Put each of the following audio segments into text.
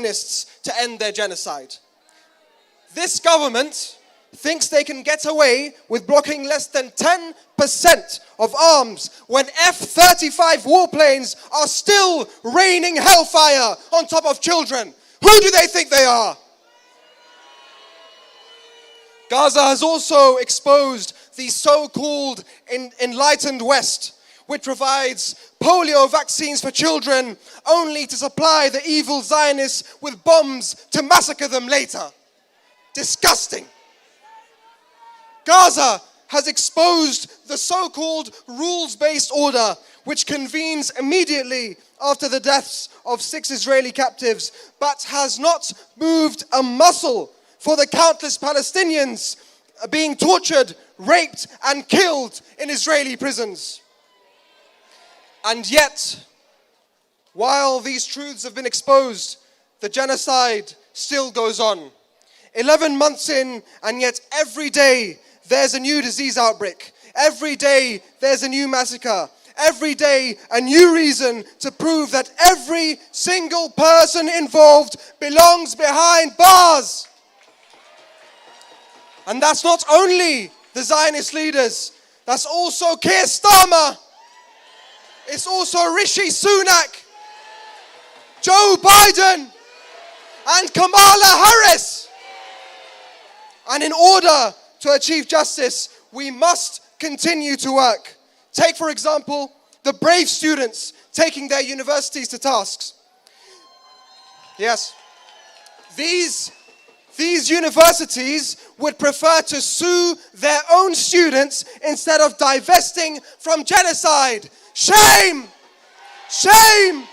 Zionists to end their genocide. This government thinks they can get away with blocking less than 10% of arms when F-35 warplanes are still raining hellfire on top of children. Who do they think they are? Gaza has also exposed the so-called enlightened West, which provides polio vaccines for children only to supply the evil Zionists with bombs to massacre them later. Disgusting. Gaza has exposed the so-called rules-based order, which convenes immediately after the deaths of 6 Israeli captives, but has not moved a muscle for the countless Palestinians being tortured, raped, and killed in Israeli prisons. And yet, while these truths have been exposed, the genocide still goes on. 11 months in, and yet every day there's a new disease outbreak. Every day there's a new massacre. Every day a new reason to prove that every single person involved belongs behind bars. And that's not only the Zionist leaders, that's also Keir Starmer. It's also Rishi Sunak, Joe Biden, and Kamala Harris. And in order to achieve justice, we must continue to work. Take, for example, the brave students taking their universities to tasks. Yes. These universities would prefer to sue their own students instead of divesting from genocide. Shame! Shame!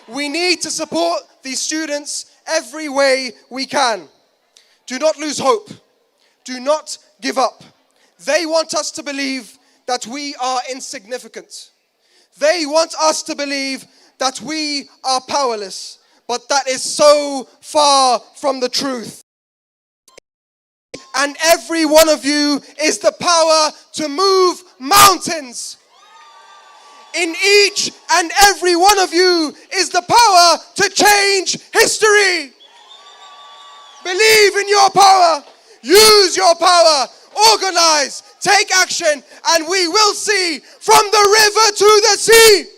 We need to support these students every way we can. Do not lose hope. Do not give up. They want us to believe that we are insignificant. They want us to believe that we are powerless. But that is so far from the truth. And every one of you is the power to move mountains. In each and every one of you is the power to change history. Believe in your power. Use your power. Organize. Take action. And we will see from the river to the sea.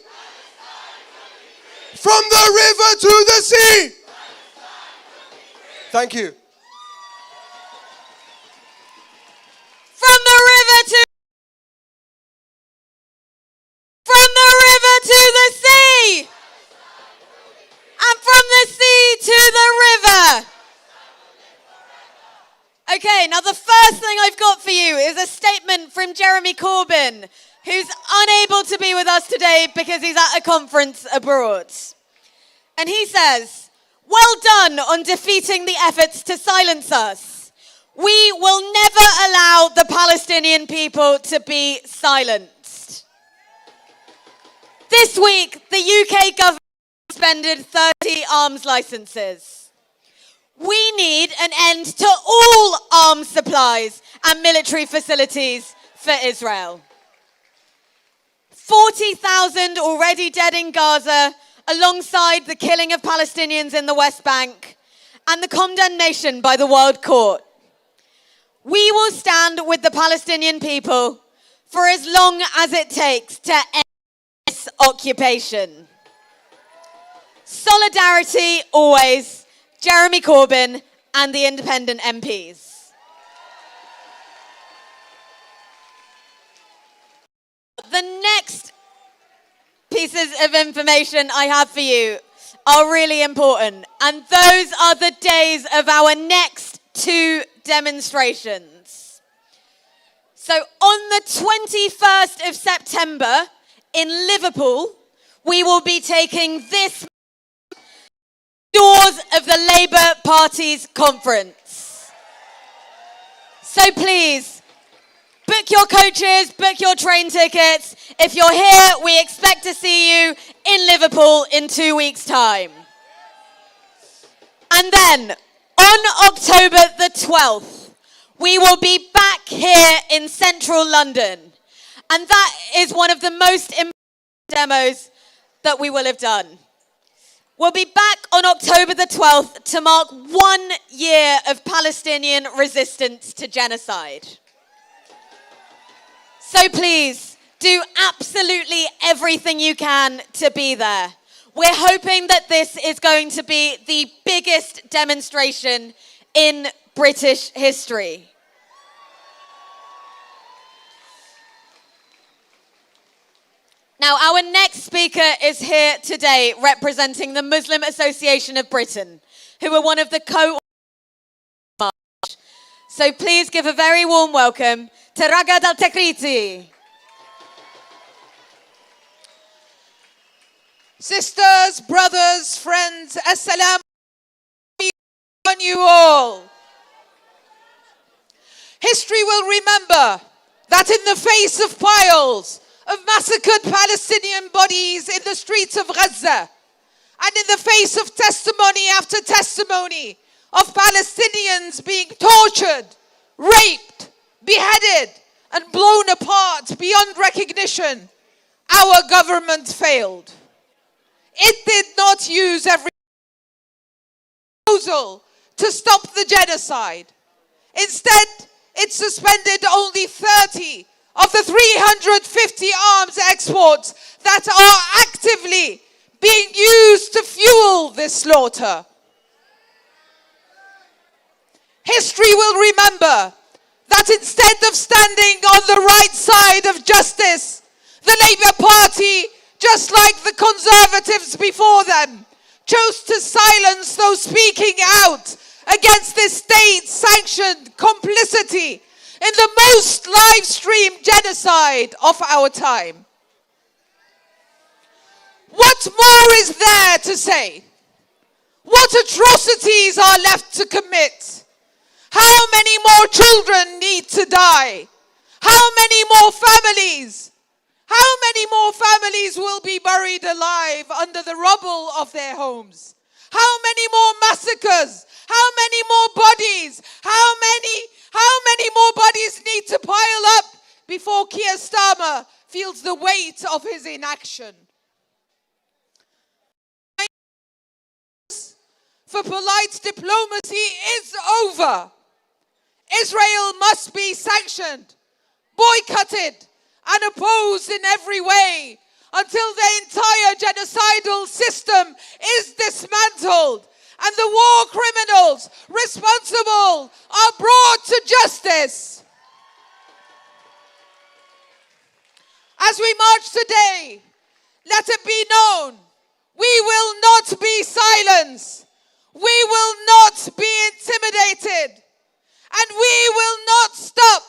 From the river to the sea. Thank you. From the river to the sea. And from the sea to the river. Okay, now the first thing I've got for you is a statement from Jeremy Corbyn, who's unable to be with us today because he's at a conference abroad. And he says, "Well done on defeating the efforts to silence us. We will never allow the Palestinian people to be silenced." This week, the UK government suspended 30 arms licenses. We need an end to all arms supplies and military facilities for Israel. 40,000 already dead in Gaza, alongside the killing of Palestinians in the West Bank and the condemnation by the World Court. We will stand with the Palestinian people for as long as it takes to end this occupation. Solidarity always. Jeremy Corbyn and the independent MPs. The next pieces of information I have for you are really important, and those are the days of our next 2 demonstrations. So on the 21st of September in Liverpool, we will be taking this doors of the Labour Party's conference. So please, book your coaches, book your train tickets. If you're here, we expect to see you in Liverpool in 2 weeks' time. And then, on October the 12th, we will be back here in central London. And that is one of the most important demos that we will have done. We'll be back on October the 12th to mark 1 year of Palestinian resistance to genocide. So please, do absolutely everything you can to be there. We're hoping that this is going to be the biggest demonstration in British history. Now, our next speaker is here today representing the Muslim Association of Britain, who are one of the co-march. So please give a very warm welcome to Ragad Al-Takriti. Sisters, brothers, friends, assalamu on you all. History will remember that in the face of piles of massacred Palestinian bodies in the streets of Gaza, and in the face of testimony after testimony of Palestinians being tortured, raped, beheaded, and blown apart beyond recognition, our government failed. It did not use every proposal to stop the genocide. Instead, it suspended only 30 of the 350 arms exports that are actively being used to fuel this slaughter. History will remember that instead of standing on the right side of justice, the Labour Party, just like the Conservatives before them, chose to silence those speaking out against this state-sanctioned complicity in the most live-streamed genocide of our time. What more is there to say? What atrocities are left to commit? How many more children need to die? How many more families? How many more families will be buried alive under the rubble of their homes? How many more massacres? How many more bodies? How many more bodies need to pile up before Keir Starmer feels the weight of his inaction? For polite diplomacy is over. Israel must be sanctioned, boycotted, and opposed in every way until the entire genocidal system is dismantled and the war criminals responsible are brought to justice. As we march today, let it be known, we will not be silenced, we will not be intimidated, and we will not stop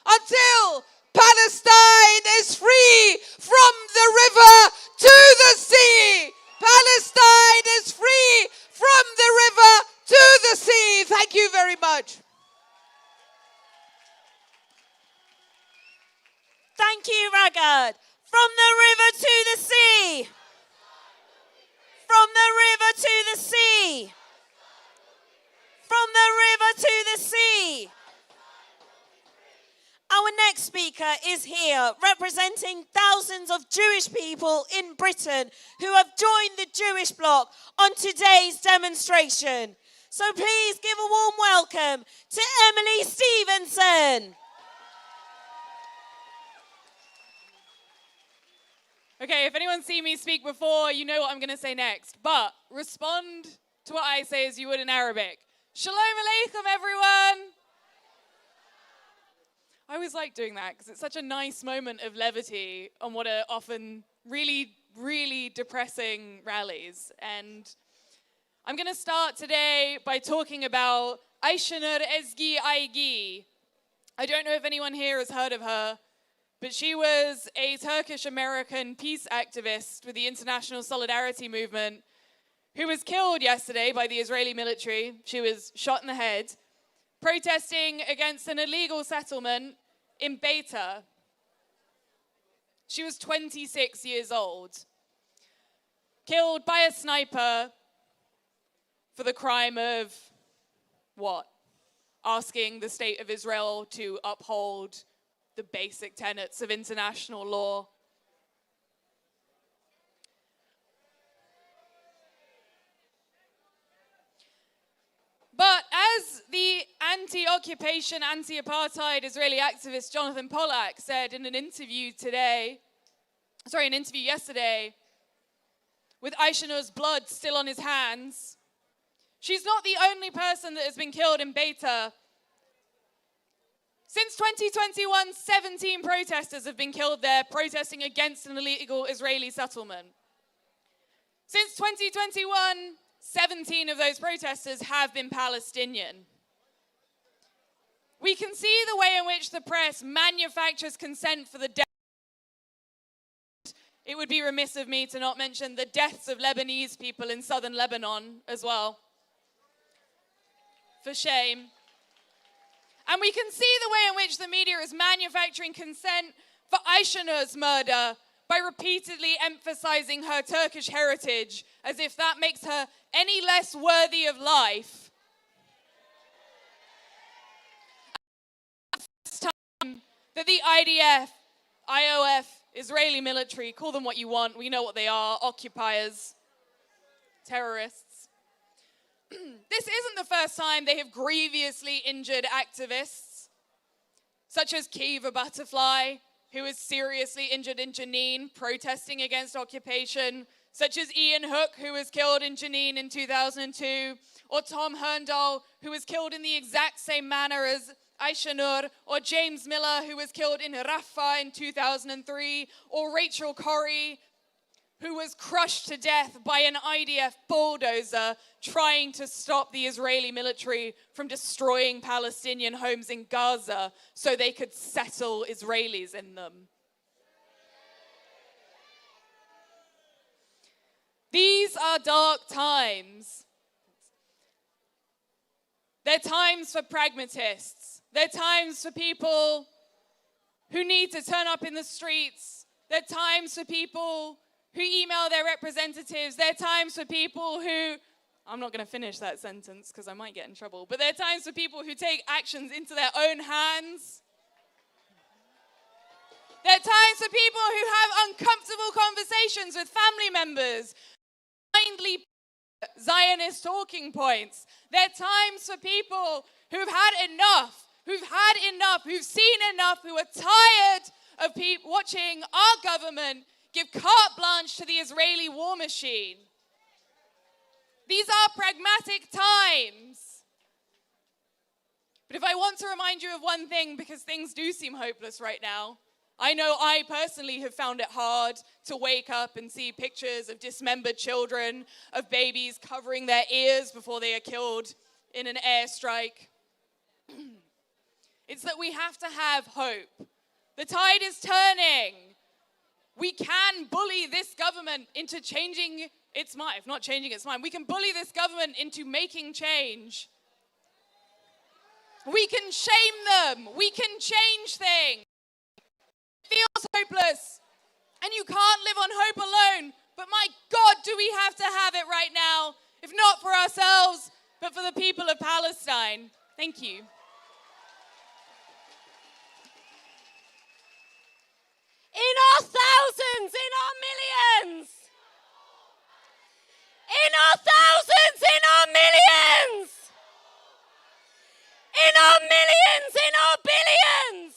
until Palestine is free from the river to the sea. Palestine is free from the river to the sea. Thank you very much. Thank you, Ragad. From the river to the sea. From the river to the sea. From the river to the sea. Our next speaker is here representing thousands of Jewish people in Britain who have joined the Jewish bloc on today's demonstration. So please give a warm welcome to Emily Stevenson. Okay, if anyone's seen me speak before, you know what I'm going to say next. But respond to what I say as you would in Arabic. Shalom Aleichem, everyone. I always like doing that because it's such a nice moment of levity on what are often really, really depressing rallies. And I'm going to start today by talking about Ayşenur Ezgi Aygi. I don't know if anyone here has heard of her, but she was a Turkish-American peace activist with the International Solidarity Movement who was killed yesterday by the Israeli military. She was shot in the head, protesting against an illegal settlement in Beta. She was 26 years old, killed by a sniper for the crime of what? Asking the state of Israel to uphold the basic tenets of international law. anti-occupation, anti-apartheid Israeli activist Jonathan Pollack said in an interview yesterday, with Aishanur's blood still on his hands, she's not the only person that has been killed in Beta. Since 2021, 17 protesters have been killed there protesting against an illegal Israeli settlement. Since 2021, 17 of those protesters have been Palestinian. We can see the way in which the press manufactures consent for the death. It would be remiss of me to not mention the deaths of Lebanese people in southern Lebanon as well. For shame. And we can see the way in which the media is manufacturing consent for Aishanur's murder by repeatedly emphasizing her Turkish heritage as if that makes her any less worthy of life. It's time that the IDF, IOF, Israeli military, call them what you want, we know what they are, occupiers, terrorists. This isn't the first time they have grievously injured activists, such as Kiva Butterfly, who was seriously injured in Jenin, protesting against occupation, such as Ian Hook, who was killed in Jenin in 2002, or Tom Herndal, who was killed in the exact same manner as Aishanur, or James Miller, who was killed in Rafah in 2003, or Rachel Corrie, who was crushed to death by an IDF bulldozer trying to stop the Israeli military from destroying Palestinian homes in Gaza so they could settle Israelis in them. These are dark times. They're times for pragmatists. They're times for people who need to turn up in the streets. They're times for people who email their representatives. They're times for people who, I'm not going to finish that sentence because I might get in trouble, but they're times for people who take actions into their own hands. They're times for people who have uncomfortable conversations with family members, blindly Zionist talking points. They're times for people who've had enough, who've seen enough, who are tired of watching our government give carte blanche to the Israeli war machine. These are pragmatic times. But if I want to remind you of one thing, because things do seem hopeless right now, I know I personally have found it hard to wake up and see pictures of dismembered children, of babies covering their ears before they are killed in an airstrike. It's that we have to have hope. The tide is turning. We can bully this government into changing its mind, if not changing its mind. We can bully this government into making change. We can shame them. We can change things. It feels hopeless, and you can't live on hope alone. But my God, do we have to have it right now, if not for ourselves, but for the people of Palestine. Thank you. In our thousands, in our millions. In our thousands, in our millions. In our millions, in our billions.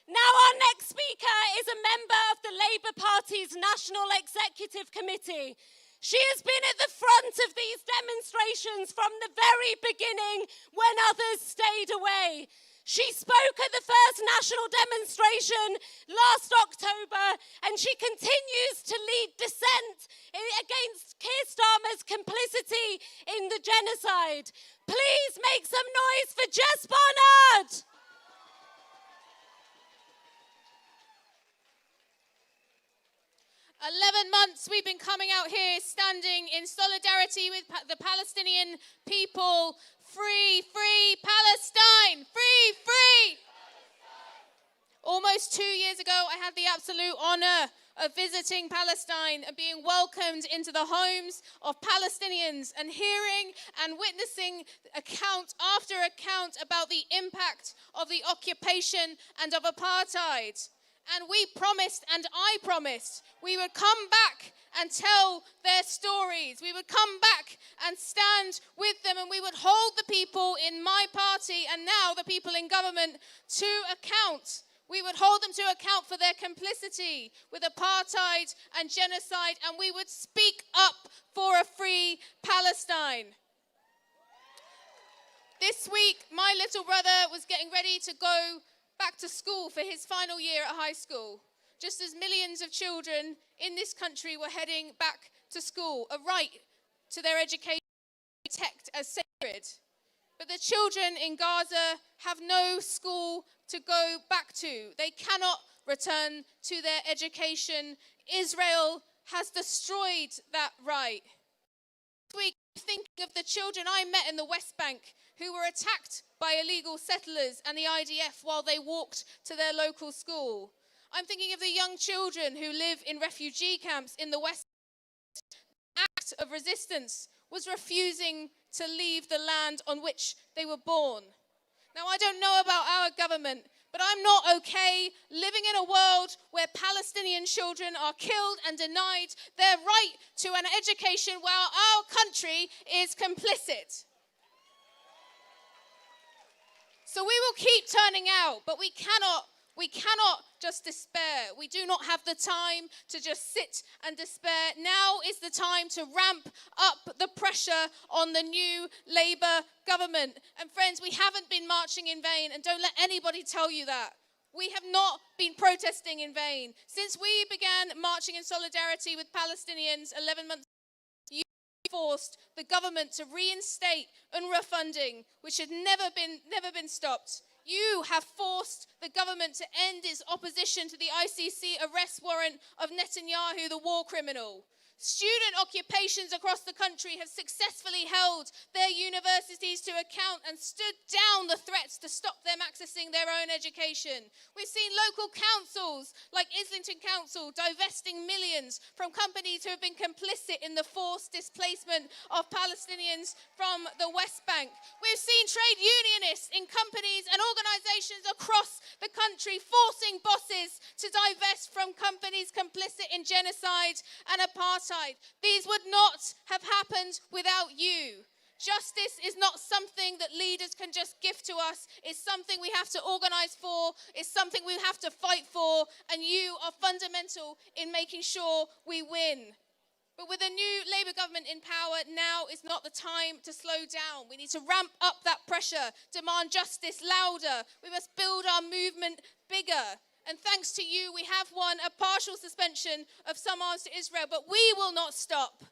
Now our next speaker is a member of the Labour Party's National Executive Committee. She has been at the front of these demonstrations from the very beginning when others stayed away. She spoke at the first national demonstration last October, and she continues to lead dissent against Keir Starmer's complicity in the genocide. Please make some noise for Jess Barnard. 11 months we've been coming out here standing in solidarity with the Palestinian people. Free, free Palestine! Free, free! Almost 2 years ago, I had the absolute honor of visiting Palestine and being welcomed into the homes of Palestinians and hearing and witnessing account after account about the impact of the occupation and of apartheid. And we promised, and I promised, we would come back and tell their stories. We would come back and stand with them, and we would hold the people in my party and now the people in government to account. We would hold them to account for their complicity with apartheid and genocide, and we would speak up for a free Palestine. This week, my little brother was getting ready to go back to school for his final year at high school, just as millions of children in this country were heading back to school, a right to their education protect as sacred. But the children in Gaza have no school to go back to. They cannot return to their education. Israel has destroyed that right. This week, thinking of the children I met in the West Bank who were attacked by illegal settlers and the IDF while they walked to their local school. I'm thinking of the young children who live in refugee camps in the West. The act of resistance was refusing to leave the land on which they were born. Now, I don't know about our government, but I'm not okay living in a world where Palestinian children are killed and denied their right to an education while our country is complicit. So we will keep turning out, but we cannot just despair. We do not have the time to just sit and despair. Now is the time to ramp up the pressure on the new Labour government. And friends, we haven't been marching in vain, and don't let anybody tell you that. We have not been protesting in vain. Since we began marching in solidarity with Palestinians 11 months ago, you forced the government to reinstate UNRWA funding, which had never been stopped. You have forced the government to end its opposition to the ICC arrest warrant of Netanyahu, the war criminal. Student occupations across the country have successfully held their universities to account and stood down the threats to stop them accessing their own education. We've seen local councils like Islington Council divesting millions from companies who have been complicit in the forced displacement of Palestinians from the West Bank. We've seen trade unionists in companies and organizations across the country forcing bosses to divest from companies complicit in genocide and apartheid. These would not have happened without you. Justice is not something that leaders can just give to us. It's something we have to organize for. It's something we have to fight for. And you are fundamental in making sure we win. But with a new Labour government in power, now is not the time to slow down. We need to ramp up that pressure, demand justice louder. We must build our movement bigger. And thanks to you, we have won a partial suspension of some arms to Israel, but we will not stop.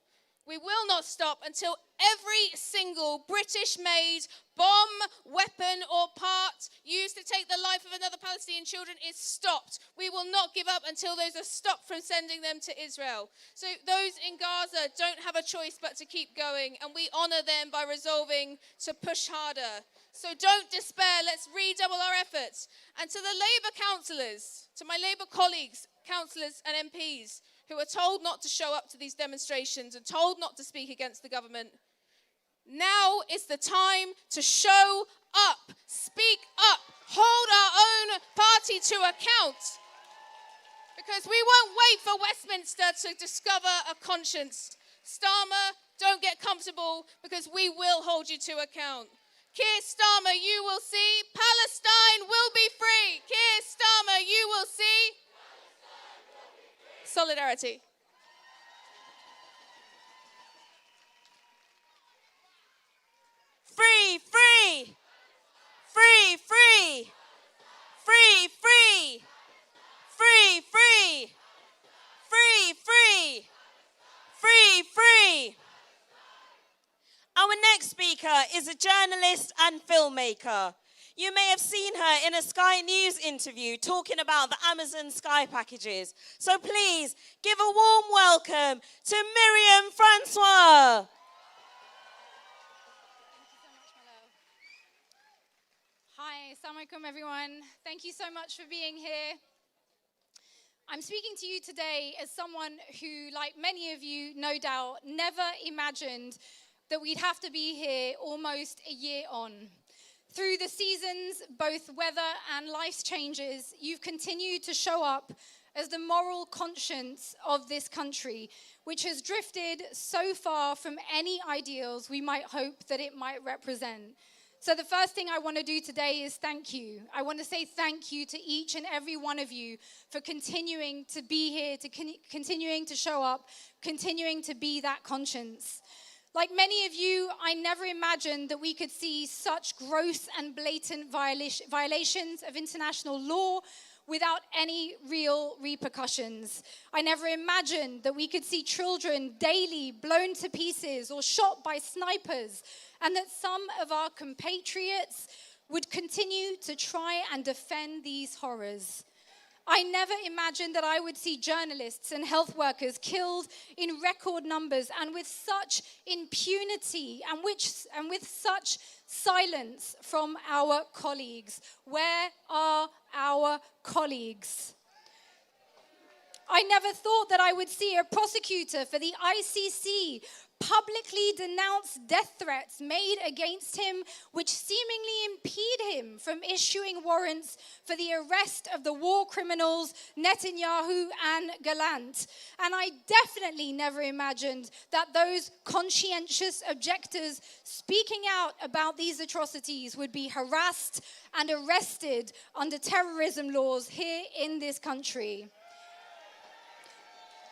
We will not stop until every single British-made bomb, weapon, or part used to take the life of another Palestinian children is stopped. We will not give up until those are stopped from sending them to Israel. So those in Gaza don't have a choice but to keep going, and we honor them by resolving to push harder. So don't despair. Let's redouble our efforts. And to the Labour councillors, to my Labour colleagues, councillors and MPs who are told not to show up to these demonstrations and told not to speak against the government, now is the time to show up, speak up, hold our own party to account. Because we won't wait for Westminster to discover a conscience. Starmer, don't get comfortable, because we will hold you to account. Keir Starmer, you will see. Palestine will be free. Keir Starmer, you will see. Solidarity. Free, free. Free, free. Free, free. Free, free. Free, free. Free, free. Our next speaker is a journalist and filmmaker. You may have seen her in a Sky News interview talking about the Amazon Sky packages. So please give a warm welcome to Miriam Francois. Hi, assalamu alaikum everyone. Thank you so much for being here. I'm speaking to you today as someone who, like many of you, no doubt, never imagined that we'd have to be here almost a year on. Through the seasons, both weather and life's changes, you've continued to show up as the moral conscience of this country, which has drifted so far from any ideals we might hope that it might represent. So the first thing I want to do today is thank you. I want to say thank you to each and every one of you for continuing to be here, continuing to show up, continuing to be that conscience. Like many of you, I never imagined that we could see such gross and blatant violations of international law without any real repercussions. I never imagined that we could see children daily blown to pieces or shot by snipers, and that some of our compatriots would continue to try and defend these horrors. I never imagined that I would see journalists and health workers killed in record numbers and with such impunity and with such silence from our colleagues. Where are our colleagues? I never thought that I would see a prosecutor for the ICC publicly denounce death threats made against him, which seemingly impede him from issuing warrants for the arrest of the war criminals Netanyahu and Gallant. And I definitely never imagined that those conscientious objectors speaking out about these atrocities would be harassed and arrested under terrorism laws here in this country.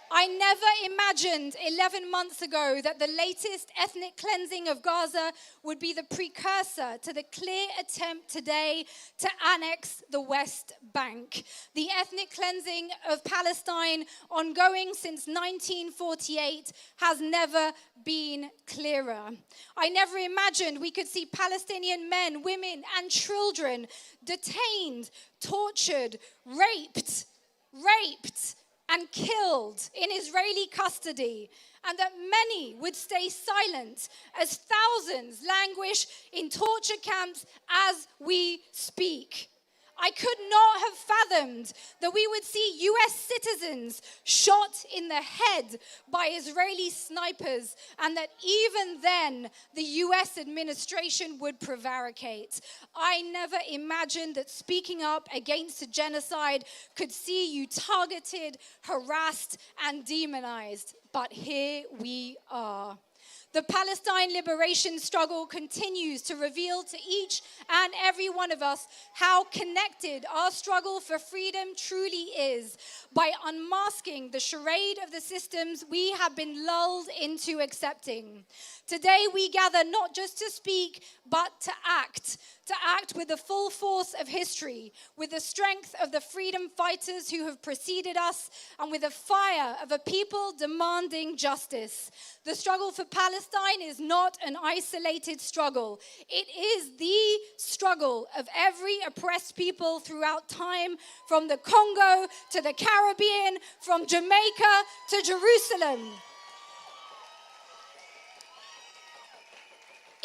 I never imagined 11 months ago that the latest ethnic cleansing of Gaza would be the precursor to the clear attempt today to annex the West Bank. The ethnic cleansing of Palestine, ongoing since 1948, has never been clearer. I never imagined we could see Palestinian men, women, and children detained, tortured, raped, and killed in Israeli custody, and that many would stay silent as thousands languish in torture camps as we speak. I could not have fathomed that we would see US citizens shot in the head by Israeli snipers, and that even then the US administration would prevaricate. I never imagined that speaking up against a genocide could see you targeted, harassed, and demonized. But here we are. The Palestine liberation struggle continues to reveal to each and every one of us how connected our struggle for freedom truly is, by unmasking the charade of the systems we have been lulled into accepting. Today we gather not just to speak, but to act with the full force of history, with the strength of the freedom fighters who have preceded us, and with the fire of a people demanding justice. The struggle for Palestine is not an isolated struggle. It is the struggle of every oppressed people throughout time, from the Congo to the Caribbean, from Jamaica to Jerusalem.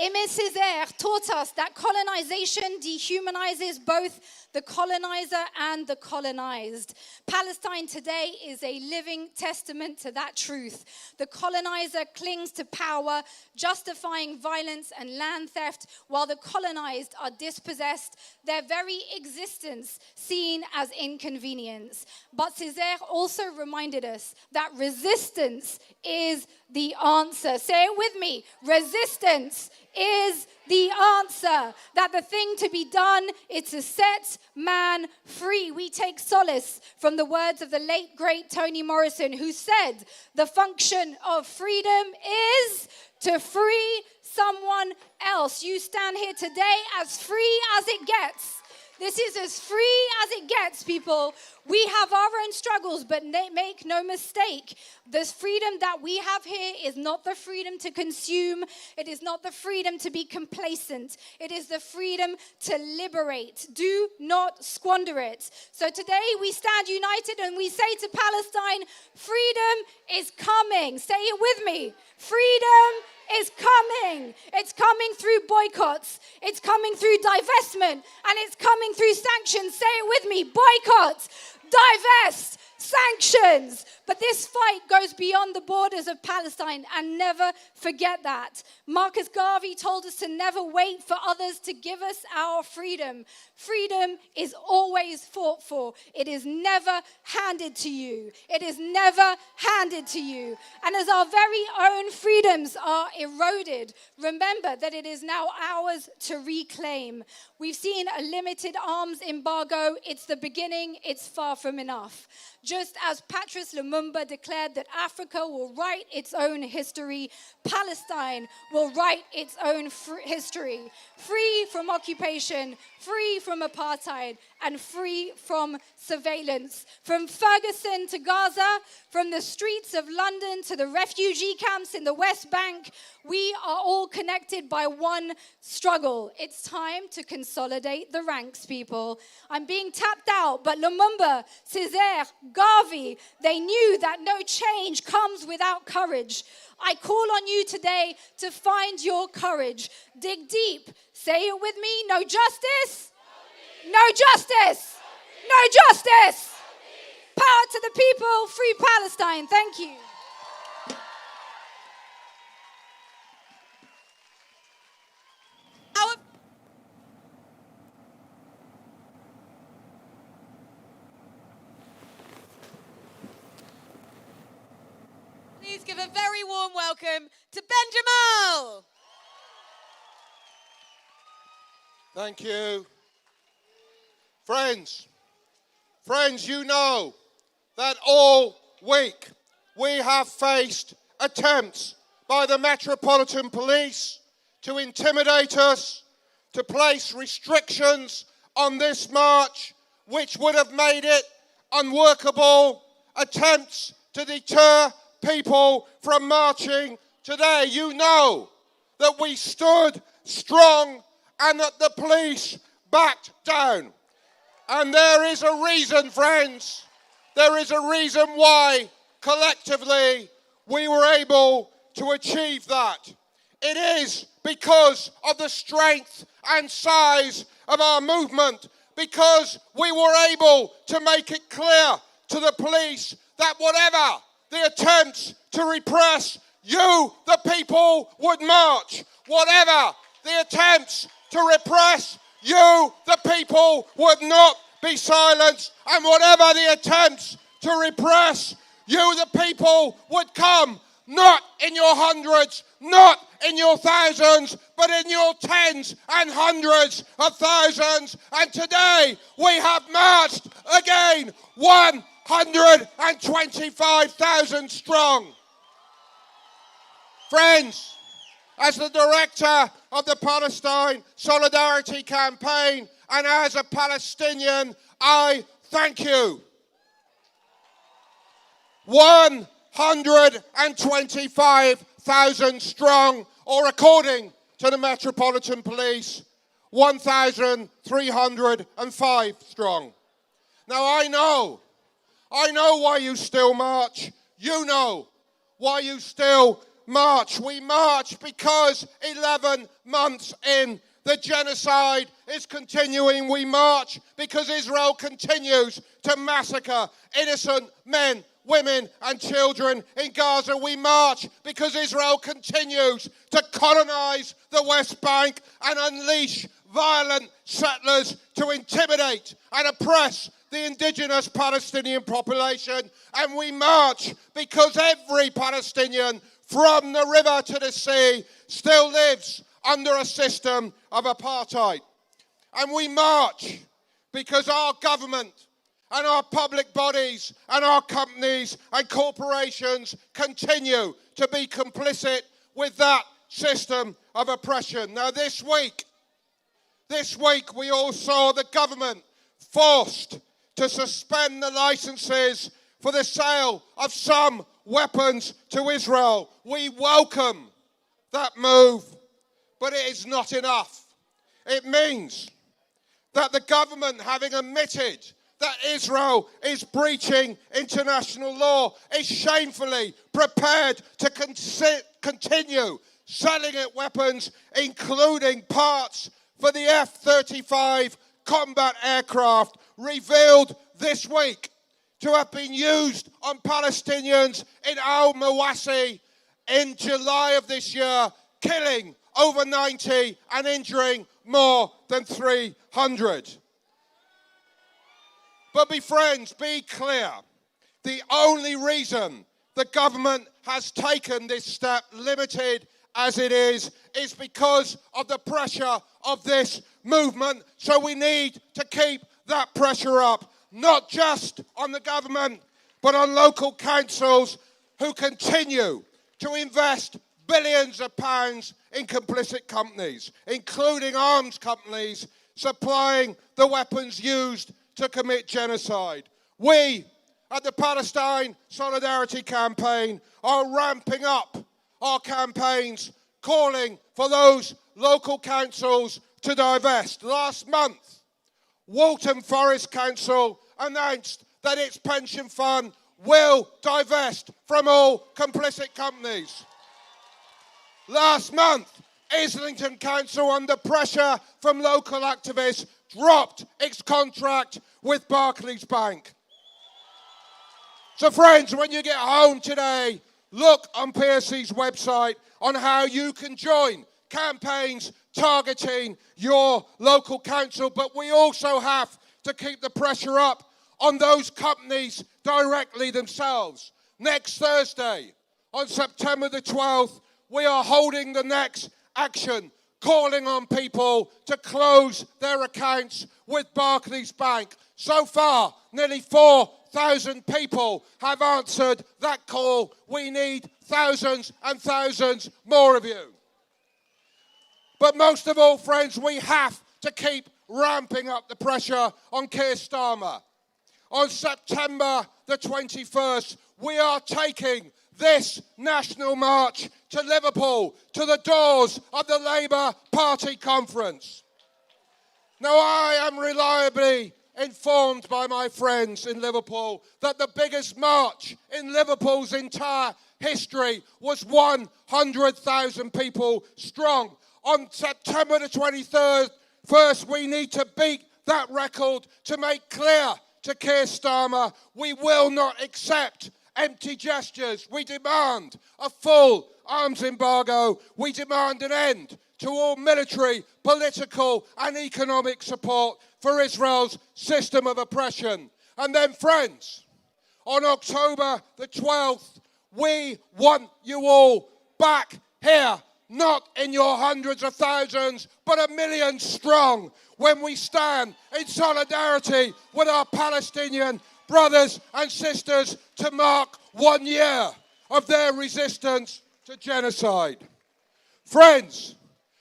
Aimé Césaire taught us that colonization dehumanizes both the colonizer and the colonized. Palestine today is a living testament to that truth. The colonizer clings to power, justifying violence and land theft, while the colonized are dispossessed, their very existence seen as inconvenience. But Césaire also reminded us that resistance is the answer. Say it with me. Resistance is the answer. That the thing to be done is to set man free. We take solace from the words of the late, great Toni Morrison, who said, the function of freedom is to free someone else. You stand here today as free as it gets. This is as free as it gets, people. We have our own struggles, but make no mistake. This freedom that we have here is not the freedom to consume. It is not the freedom to be complacent. It is the freedom to liberate. Do not squander it. So today we stand united and we say to Palestine, freedom is coming. Say it with me. Freedom is coming. It's coming through boycotts. It's coming through divestment. And it's coming through sanctions. Say it with me. Boycott. divest, sanctions. But this fight goes beyond the borders of Palestine, and never forget that. Marcus Garvey told us to never wait for others to give us our freedom. Freedom is always fought for. It is never handed to you. It is never handed to you. And as our very own freedoms are eroded, remember that it is now ours to reclaim. We've seen a limited arms embargo. It's the beginning. It's far from enough. Just as Patrice Lumumba declared that Africa will write its own history, Palestine will write its own history. Free from occupation, free from apartheid, and free from surveillance. From Ferguson to Gaza, from the streets of London to the refugee camps in the West Bank, we are all connected by one struggle. It's time to consolidate the ranks, people. I'm being tapped out, but Lumumba, Césaire, Garvey, they knew that no change comes without courage. I call on you today to find your courage. Dig deep. Say it with me. No justice. No justice. No justice. Power to the people. Free Palestine. Thank you. Please give a very warm welcome to Ben Jamal. Thank you. Friends, you know that all week we have faced attempts by the Metropolitan Police to intimidate us, to place restrictions on this march, which would have made it unworkable, attempts to deter people from marching today. You know that we stood strong and that the police backed down. And there is a reason, friends. There is a reason why, collectively, we were able to achieve that. It is because of the strength and size of our movement, because we were able to make it clear to the police that whatever the attempts to repress you, the people, would march. Whatever the attempts to repress you, the people, would not be silenced. And whatever the attempts to repress you, the people, would come, not in your hundreds, not in your thousands, but in your tens and hundreds of thousands. And today we have marched again, 125,000 strong. Friends, as the director of the Palestine Solidarity Campaign and as a Palestinian, I thank you. 125,000 strong, or according to the Metropolitan Police, 1,305 strong. Now I know why you still march. You know why you still march. We march because 11 months in, the genocide is continuing. We march because Israel continues to massacre innocent men, women and children in Gaza. We march because Israel continues to colonize the West Bank and unleash violent settlers to intimidate and oppress the indigenous Palestinian population. And we march because every Palestinian, from the river to the sea, still lives under a system of apartheid. And we march because our government and our public bodies and our companies and corporations continue to be complicit with that system of oppression. Now this week we all saw the government forced to suspend the licenses for the sale of some weapons to Israel. We welcome that move, but it is not enough. It means that the government, having admitted that Israel is breaching international law, is shamefully prepared to continue selling it weapons, including parts for the F-35 combat aircraft, revealed this week to have been used on Palestinians in al-Mawasi in July of this year, killing over 90 and injuring more than 300. But be clear. The only reason the government has taken this step, limited as it is because of the pressure of this movement. So we need to keep that pressure up, not just on the government, but on local councils who continue to invest billions of pounds in complicit companies, including arms companies supplying the weapons used to commit genocide. We, at the Palestine Solidarity Campaign, are ramping up our campaigns, calling for those local councils to divest. Last month, Walton Forest Council announced that its pension fund will divest from all complicit companies. Last month, Islington Council, under pressure from local activists, dropped its contract with Barclays Bank. So friends, when you get home today, look on PSC's website on how you can join campaigns targeting your local council. But we also have to keep the pressure up on those companies directly themselves. Next Thursday, on September the 12th, we are holding the next action, calling on people to close their accounts with Barclays Bank. So far, nearly 4,000 people have answered that call. We need thousands and thousands more of you. But most of all, friends, we have to keep ramping up the pressure on Keir Starmer. On September the 21st, we are taking this national march to Liverpool, to the doors of the Labour Party conference. Now, I am reliably informed by my friends in Liverpool that the biggest march in Liverpool's entire history was 100,000 people strong. On September the 23rd, first we need to beat that record to make clear to Keir Starmer we will not accept empty gestures. We demand a full arms embargo. We demand an end to all military, political and economic support for Israel's system of oppression. And then, friends, on October the 12th, we want you all back here, not in your hundreds of thousands, but 1 million strong, when we stand in solidarity with our Palestinian brothers and sisters to mark 1 year of their resistance to genocide. Friends,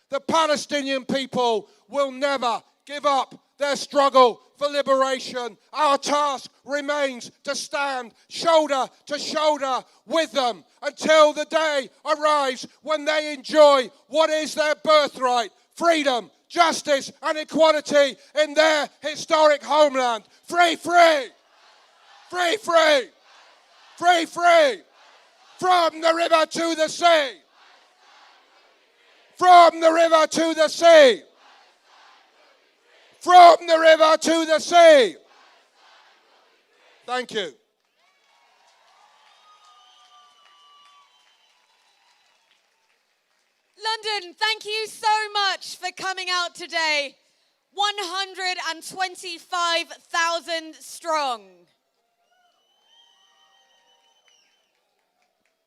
the Palestinian people will never give up their struggle for liberation. Our task remains to stand shoulder to shoulder with them until the day arrives when they enjoy what is their birthright: freedom, justice and equality in their historic homeland. Free, free! Free, free! Free, free! From the river to the sea! From the river to the sea! From the river to the sea! Thank you. London, thank you so much for coming out today. 125,000 strong.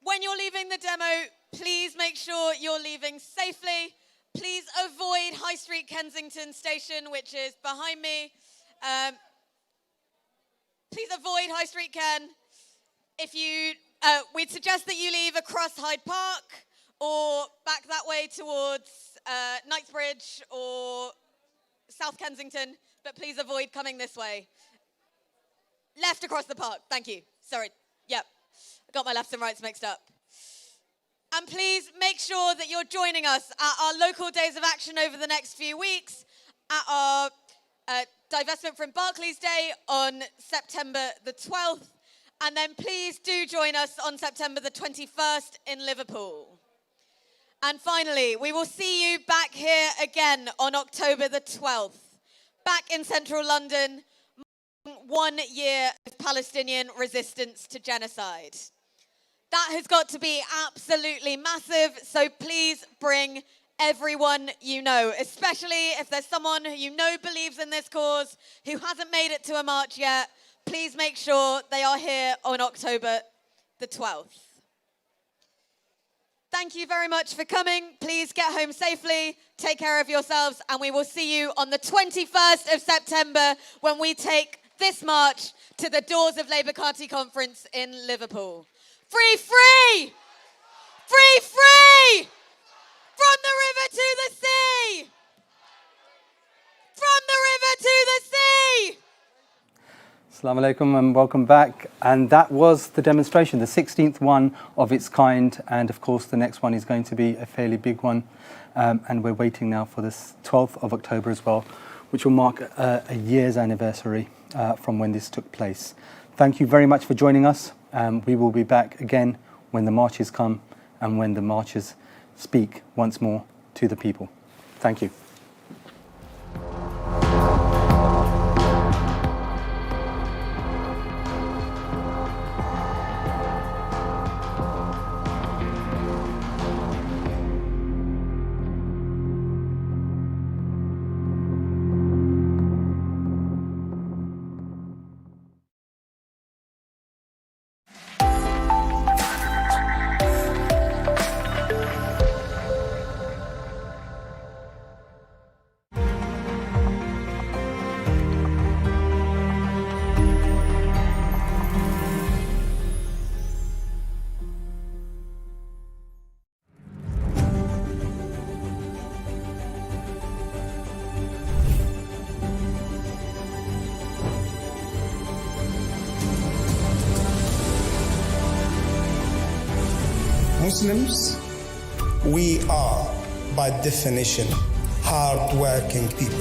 When you're leaving the demo, please make sure you're leaving safely. Please avoid High Street Kensington Station, which is behind me. Please avoid High Street Ken. We'd suggest that you leave across Hyde Park or back that way towards Knightsbridge or South Kensington, but please avoid coming this way. Left across the park, thank you. Sorry, yep. I got my lefts and rights mixed up. And please make sure that you're joining us at our local days of action over the next few weeks, at our divestment from Barclays Day on September the 12th, and then please do join us on September the 21st in Liverpool. And finally, we will see you back here again on October the 12th, back in central London, 1 year of Palestinian resistance to genocide. That has got to be absolutely massive, so please bring everyone you know, especially if there's someone who you know believes in this cause, who hasn't made it to a march yet. Please make sure they are here on October the 12th. Thank you very much for coming. Please get home safely, take care of yourselves, and we will see you on the 21st of September when we take this march to the doors of Labour Party conference in Liverpool. Free, free! Free, free! From the river to the sea! From the river to the sea! Assalamu alaikum and welcome back. And that was the demonstration, the 16th one of its kind. And of course, the next one is going to be a fairly big one. And we're waiting now for this 12th of October as well, which will mark a year's anniversary from when this took place. Thank you very much for joining us. We will be back again when the marches come and when the marchers speak once more to the people. Thank you. Muslims, we are, by definition, hard-working people.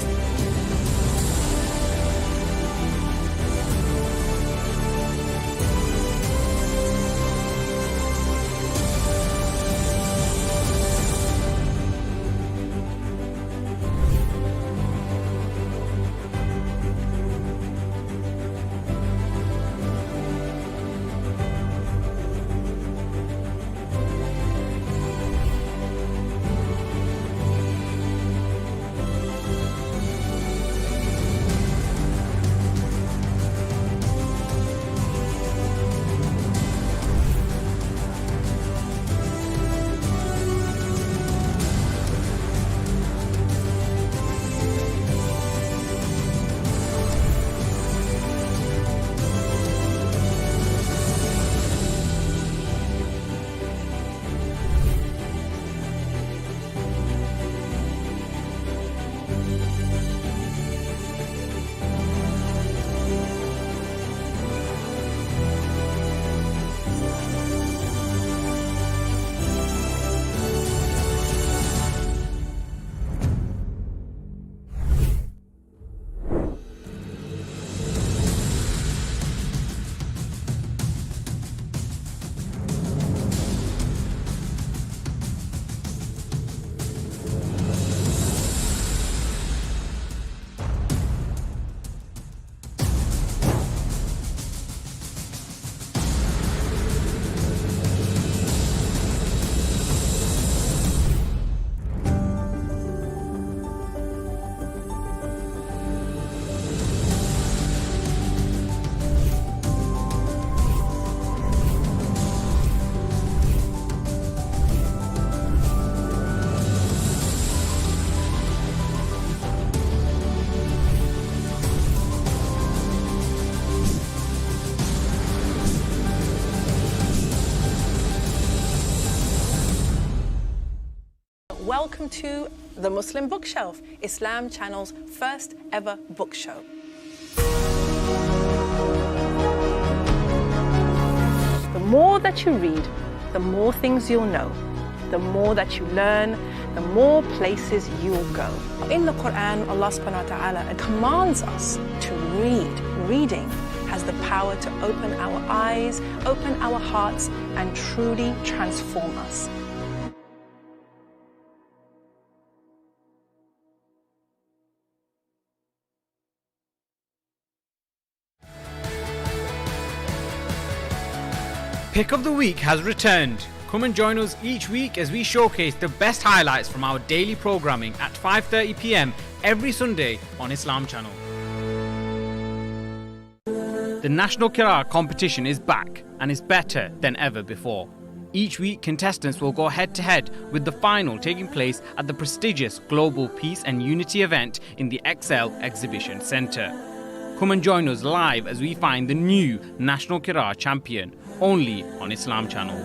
Welcome to The Muslim Bookshelf, Islam Channel's first ever book show. The more that you read, the more things you'll know. The more that you learn, the more places you'll go. In the Quran, Allah subhanahu wa ta'ala commands us to read. Reading has the power to open our eyes, open our hearts, and truly transform us. Pick of the Week has returned. Come and join us each week as we showcase the best highlights from our daily programming at 5:30 p.m. every Sunday on Islam Channel. The National Qira'ah competition is back and is better than ever before. Each week, contestants will go head-to-head with the final taking place at the prestigious Global Peace and Unity event in the XL Exhibition Centre. Come and join us live as we find the new National Qira'ah champion, only on Islam Channel.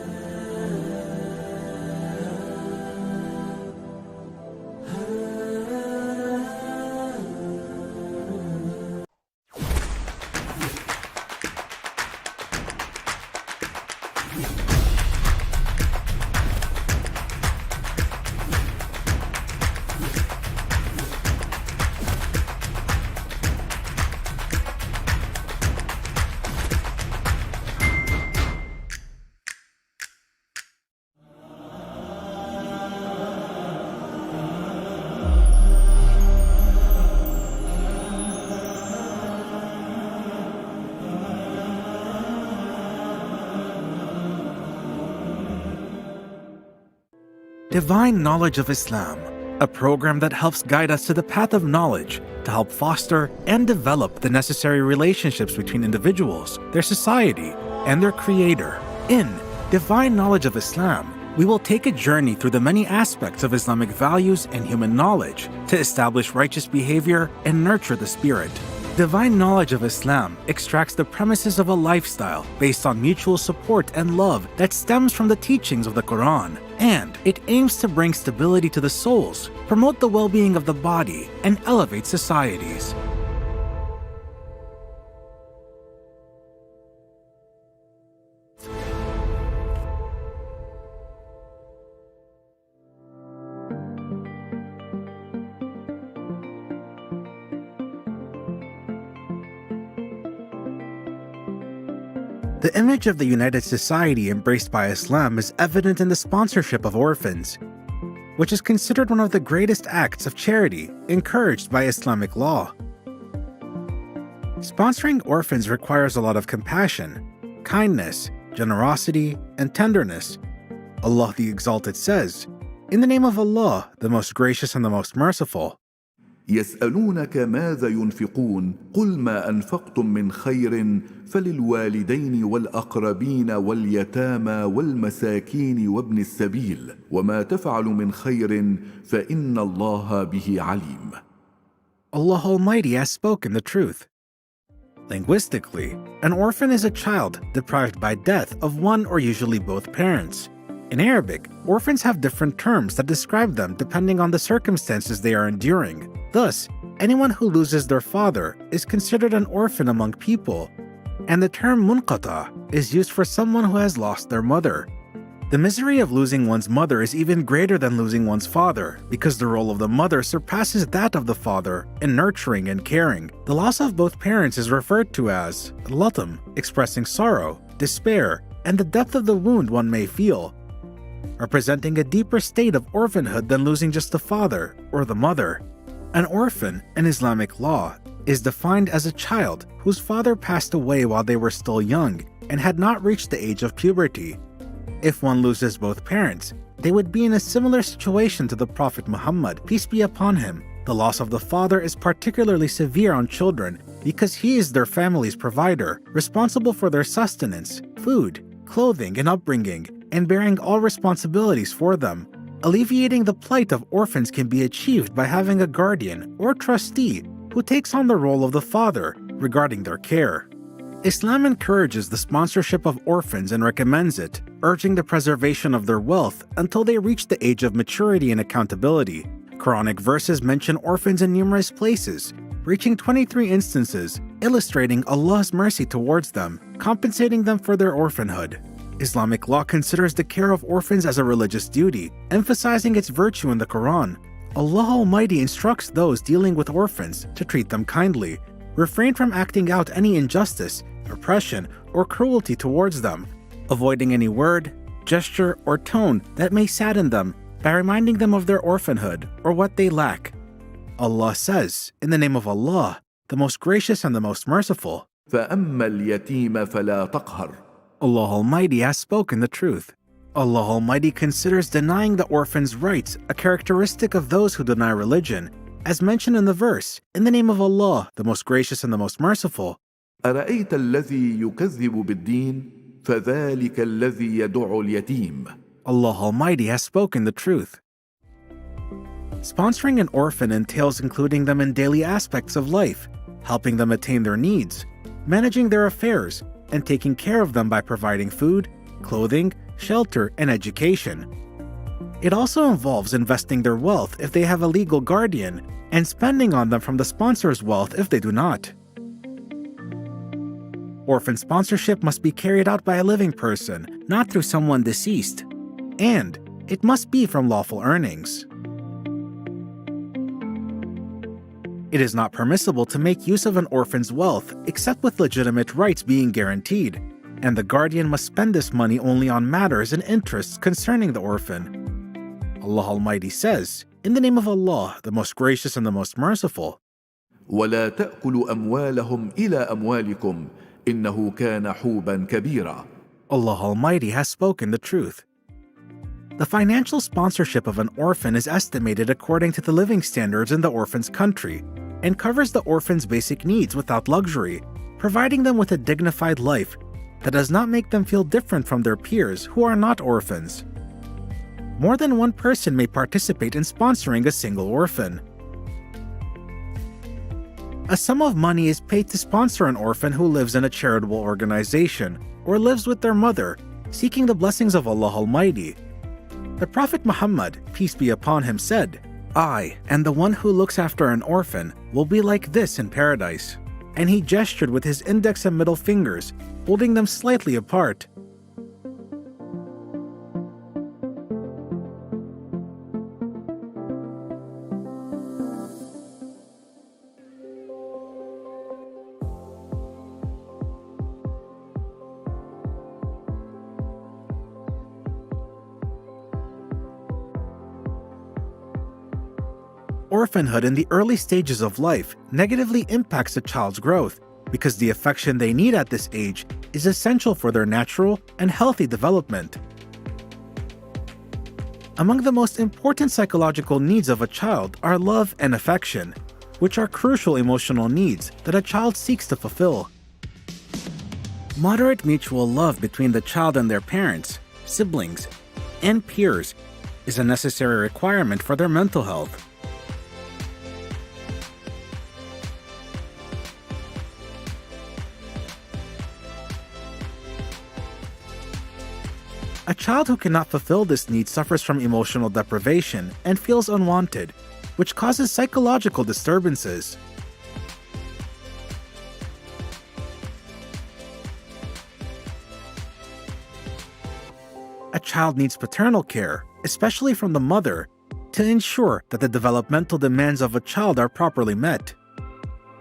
Divine Knowledge of Islam, a program that helps guide us to the path of knowledge to help foster and develop the necessary relationships between individuals, their society, and their Creator. In Divine Knowledge of Islam, we will take a journey through the many aspects of Islamic values and human knowledge to establish righteous behavior and nurture the spirit. Divine Knowledge of Islam extracts the premises of a lifestyle based on mutual support and love that stems from the teachings of the Quran, and it aims to bring stability to the souls, promote the well-being of the body, and elevate societies. The image of the united society embraced by Islam is evident in the sponsorship of orphans, which is considered one of the greatest acts of charity encouraged by Islamic law. Sponsoring orphans requires a lot of compassion, kindness, generosity, and tenderness. Allah the Exalted says, "In the name of Allah, the most gracious and the most merciful." يسألونك ماذا ينفقون قل ما أنفقتم من خير فللوالدين والأقربين واليتامى والمساكين وابن السبيل وما تفعل من خير فإن الله به عليم. Allah Almighty has spoken the truth. Linguistically, an orphan is a child deprived by death of one or usually both parents. In Arabic, orphans have different terms that describe them depending on the circumstances they are enduring. Thus, anyone who loses their father is considered an orphan among people, and the term munqata is used for someone who has lost their mother. The misery of losing one's mother is even greater than losing one's father, because the role of the mother surpasses that of the father in nurturing and caring. The loss of both parents is referred to as latam, expressing sorrow, despair, and the depth of the wound one may feel, representing a deeper state of orphanhood than losing just the father or the mother. An orphan in Islamic law is defined as a child whose father passed away while they were still young and had not reached the age of puberty. If one loses both parents, they would be in a similar situation to the Prophet Muhammad, peace be upon him. The loss of the father is particularly severe on children because he is their family's provider, responsible for their sustenance, food, clothing, and upbringing, and bearing all responsibilities for them. Alleviating the plight of orphans can be achieved by having a guardian or trustee who takes on the role of the father regarding their care. Islam encourages the sponsorship of orphans and recommends it, urging the preservation of their wealth until they reach the age of maturity and accountability. Quranic verses mention orphans in numerous places, reaching 23 instances, illustrating Allah's mercy towards them, compensating them for their orphanhood. Islamic law considers the care of orphans as a religious duty, emphasizing its virtue in the Quran. Allah Almighty instructs those dealing with orphans to treat them kindly, refrain from acting out any injustice, oppression, or cruelty towards them, avoiding any word, gesture, or tone that may sadden them by reminding them of their orphanhood or what they lack. Allah says, "In the name of Allah, the most gracious and the most merciful." فأما اليتيم فلا تقهر Allah Almighty has spoken the truth. Allah Almighty considers denying the orphan's rights a characteristic of those who deny religion, as mentioned in the verse, in the name of Allah, the most gracious and the most merciful. أرأيت الذي يكذب بالدين فذلك الذي يدع اليتيم. Allah Almighty has spoken the truth. Sponsoring an orphan entails including them in daily aspects of life, helping them attain their needs, managing their affairs, and taking care of them by providing food, clothing, shelter, and education. It also involves investing their wealth if they have a legal guardian, and spending on them from the sponsor's wealth if they do not. Orphan sponsorship must be carried out by a living person, not through someone deceased, and it must be from lawful earnings. It is not permissible to make use of an orphan's wealth except with legitimate rights being guaranteed, and the guardian must spend this money only on matters and interests concerning the orphan. Allah Almighty says, in the name of Allah, the most gracious and the most merciful, ولا تأكلوا أموالهم إلى أموالكم إنه كان حوبا كبيرا. Allah Almighty has spoken the truth. The financial sponsorship of an orphan is estimated according to the living standards in the orphan's country and covers the orphan's basic needs without luxury, providing them with a dignified life that does not make them feel different from their peers who are not orphans. More than one person may participate in sponsoring a single orphan. A sum of money is paid to sponsor an orphan who lives in a charitable organization or lives with their mother, seeking the blessings of Allah Almighty. The Prophet Muhammad, peace be upon him, said, "I and the one who looks after an orphan will be like this in paradise." And he gestured with his index and middle fingers, holding them slightly apart. Orphanhood in the early stages of life negatively impacts a child's growth because the affection they need at this age is essential for their natural and healthy development. Among the most important psychological needs of a child are love and affection, which are crucial emotional needs that a child seeks to fulfill. Moderate mutual love between the child and their parents, siblings, and peers is a necessary requirement for their mental health. A child who cannot fulfill this need suffers from emotional deprivation and feels unwanted, which causes psychological disturbances. A child needs paternal care, especially from the mother, to ensure that the developmental demands of a child are properly met.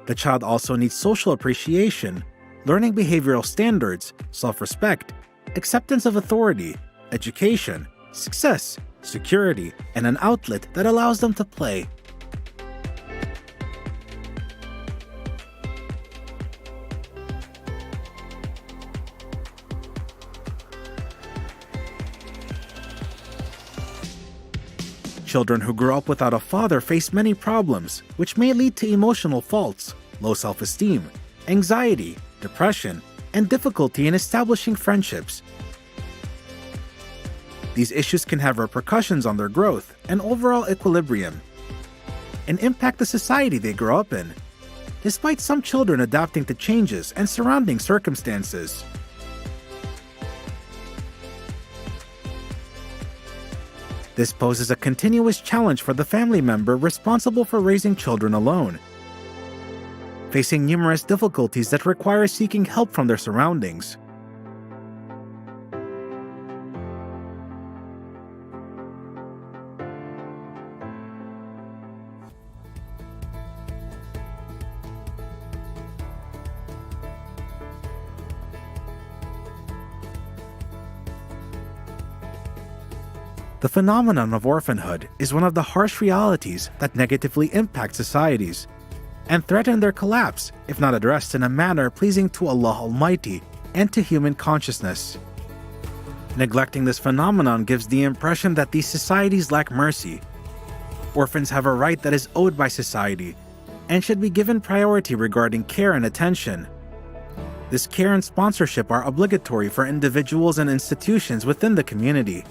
The child also needs social appreciation, learning behavioral standards, self-respect, acceptance of authority, education, success, security, and an outlet that allows them to play. Children who grow up without a father face many problems, which may lead to emotional faults, low self-esteem, anxiety, depression, and difficulty in establishing friendships. These issues can have repercussions on their growth and overall equilibrium, and impact the society they grow up in, despite some children adapting to changes and surrounding circumstances. This poses a continuous challenge for the family member responsible for raising children alone, facing numerous difficulties that require seeking help from their surroundings. The phenomenon of orphanhood is one of the harsh realities that negatively impact societies and threaten their collapse if not addressed in a manner pleasing to Allah Almighty and to human consciousness. Neglecting this phenomenon gives the impression that these societies lack mercy. Orphans have a right that is owed by society and should be given priority regarding care and attention. This care and sponsorship are obligatory for individuals and institutions within the community.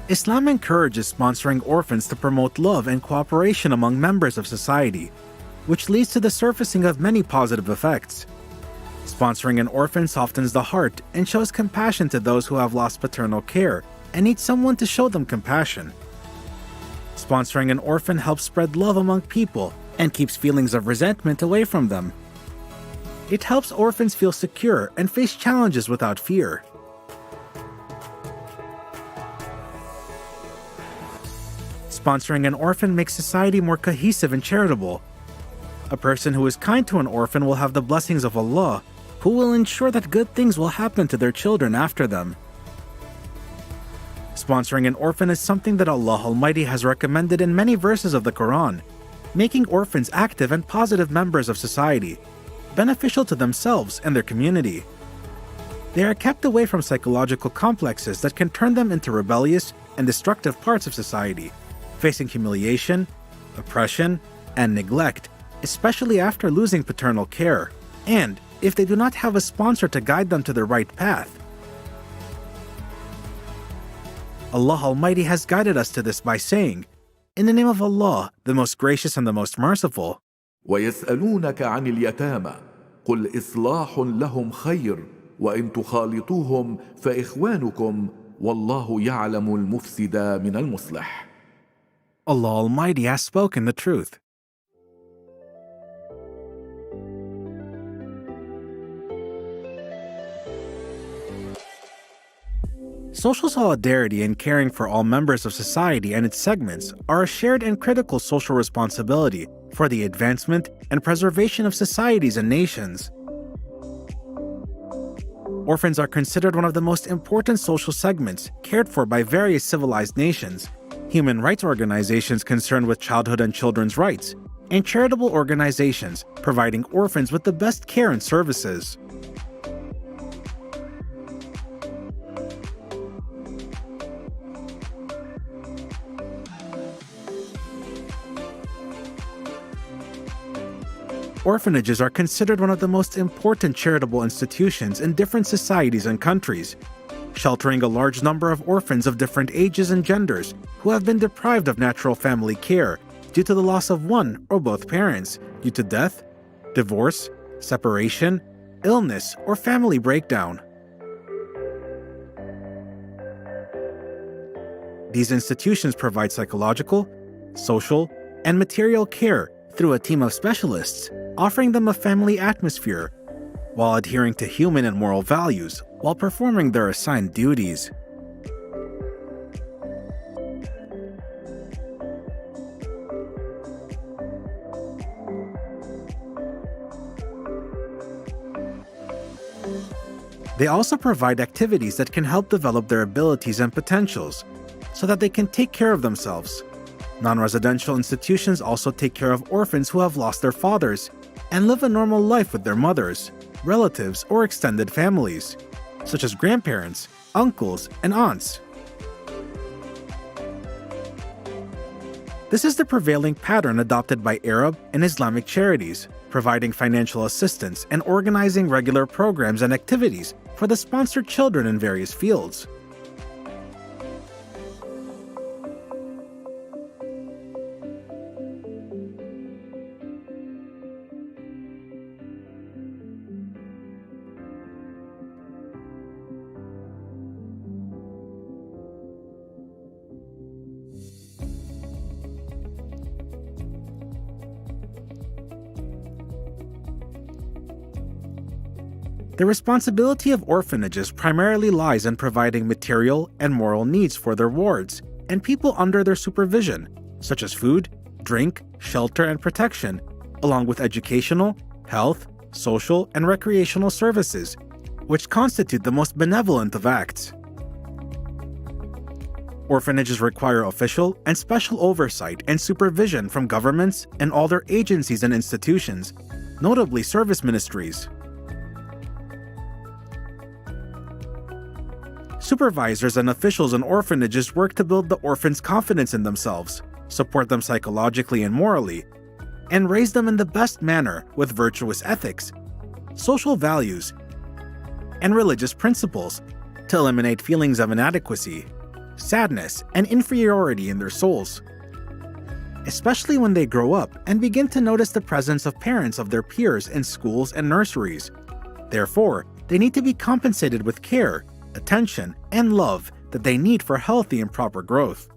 Islam encourages sponsoring orphans to promote love and cooperation among members of society, which leads to the surfacing of many positive effects. Sponsoring an orphan softens the heart and shows compassion to those who have lost paternal care and need someone to show them compassion. Sponsoring an orphan helps spread love among people and keeps feelings of resentment away from them. It helps orphans feel secure and face challenges without fear. Sponsoring an orphan makes society more cohesive and charitable. A person who is kind to an orphan will have the blessings of Allah, who will ensure that good things will happen to their children after them. Sponsoring an orphan is something that Allah Almighty has recommended in many verses of the Quran, making orphans active and positive members of society, beneficial to themselves and their community. They are kept away from psychological complexes that can turn them into rebellious and destructive parts of society, facing humiliation, oppression, and neglect, especially after losing paternal care, and if they do not have a sponsor to guide them to the right path. Allah Almighty has guided us to this by saying, "In the name of Allah, the most gracious and the most merciful." ويسألونك عن اليتامى قل إصلاح لهم خير وإن تخالطوهم فإخوانكم والله يعلم المفسد من المصلح. Allah Almighty has spoken the truth. Social solidarity and caring for all members of society and its segments are a shared and critical social responsibility for the advancement and preservation of societies and nations. Orphans are considered one of the most important social segments cared for by various civilized nations, human rights organizations concerned with childhood and children's rights, and charitable organizations providing orphans with the best care and services. Orphanages are considered one of the most important charitable institutions in different societies and countries, sheltering a large number of orphans of different ages and genders who have been deprived of natural family care due to the loss of one or both parents due to death, divorce, separation, illness, or family breakdown. These institutions provide psychological, social, and material care through a team of specialists, offering them a family atmosphere while adhering to human and moral values while performing their assigned duties. They also provide activities that can help develop their abilities and potentials so that they can take care of themselves. Non-residential institutions also take care of orphans who have lost their fathers and live a normal life with their mothers, relatives, or extended families, such as grandparents, uncles, and aunts. This is the prevailing pattern adopted by Arab and Islamic charities, providing financial assistance and organizing regular programs and activities for the sponsored children in various fields. The responsibility of orphanages primarily lies in providing material and moral needs for their wards and people under their supervision, such as food, drink, shelter, and protection, along with educational, health, social, and recreational services, which constitute the most benevolent of acts. Orphanages require official and special oversight and supervision from governments and all their agencies and institutions, notably service ministries. Supervisors and officials in orphanages work to build the orphans' confidence in themselves, support them psychologically and morally, and raise them in the best manner with virtuous ethics, social values, and religious principles to eliminate feelings of inadequacy, sadness, and inferiority in their souls, especially when they grow up and begin to notice the presence of parents of their peers in schools and nurseries. Therefore, they need to be compensated with care, attention, and love that they need for healthy and proper growth.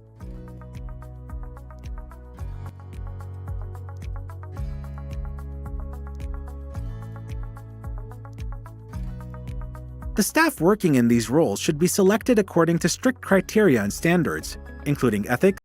The staff working in these roles should be selected according to strict criteria and standards, including ethics,